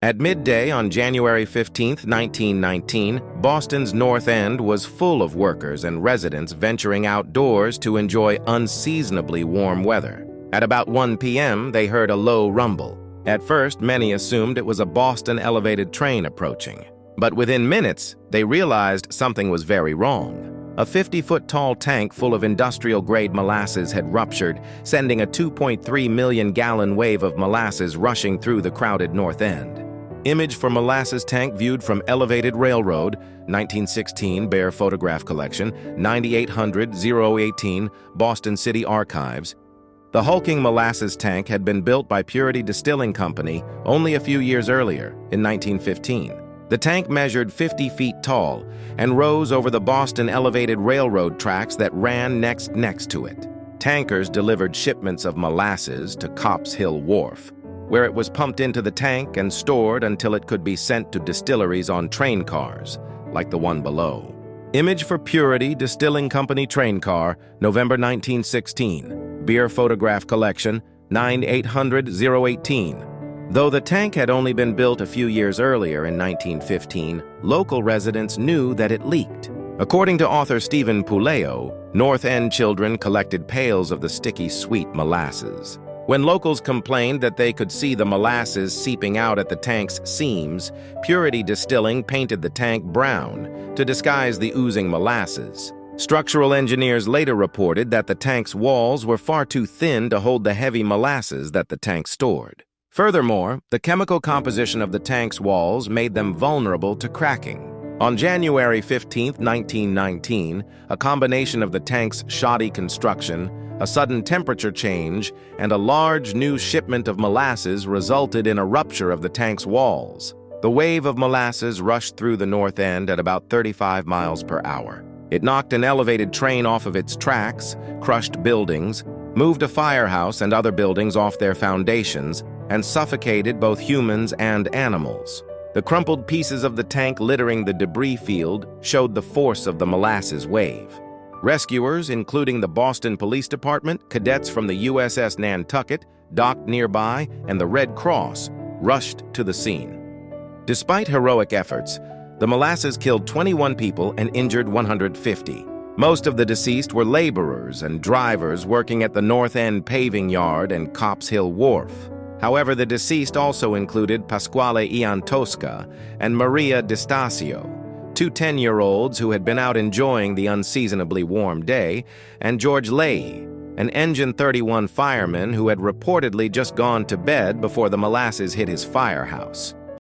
At midday on January 15, 1919, Boston's North End was full of workers and residents venturing outdoors to enjoy unseasonably warm weather. At about 1 p.m., they heard a low rumble. At first, many assumed it was a Boston elevated train approaching. But within minutes, they realized something was very wrong. A 50-foot-tall tank full of industrial-grade molasses had ruptured, sending a 2.3 million-gallon wave of molasses rushing through the crowded North End. Image for molasses tank viewed from elevated railroad, 1916 Bear Photograph Collection, 9800-018, Boston City Archives. The hulking molasses tank had been built by Purity Distilling Company only a few years earlier, in 1915. The tank measured 50 feet tall and rose over the Boston elevated railroad tracks that ran next to it. Tankers delivered shipments of molasses to Copp's Hill Wharf, where it was pumped into the tank and stored until it could be sent to distilleries on train cars, like the one below. Image for Purity Distilling Company train car, November 1916. Beer Photograph Collection, 9800-018. Though the tank had only been built a few years earlier in 1915, local residents knew that it leaked. According to author Stephen Puleo, North End children collected pails of the sticky, sweet molasses. When locals complained that they could see the molasses seeping out at the tank's seams, Purity Distilling painted the tank brown to disguise the oozing molasses. Structural engineers later reported that the tank's walls were far too thin to hold the heavy molasses that the tank stored. Furthermore, the chemical composition of the tank's walls made them vulnerable to cracking. On January 15, 1919, a combination of the tank's shoddy construction, a sudden temperature change, and a large new shipment of molasses resulted in a rupture of the tank's walls. The wave of molasses rushed through the North End at about 35 miles per hour. It knocked an elevated train off of its tracks, crushed buildings, moved a firehouse and other buildings off their foundations, and suffocated both humans and animals. The crumpled pieces of the tank littering the debris field showed the force of the molasses wave. Rescuers, including the Boston Police Department, cadets from the USS Nantucket, docked nearby, and the Red Cross, rushed to the scene. Despite heroic efforts, the molasses killed 21 people and injured 150. Most of the deceased were laborers and drivers working at the North End paving yard and Copp's Hill Wharf. However, the deceased also included Pasquale Iantosca and Maria D'Estasio, two 10-year-olds who had been out enjoying the unseasonably warm day, and George Leahy, an Engine 31 fireman who had reportedly just gone to bed before the molasses hit his firehouse.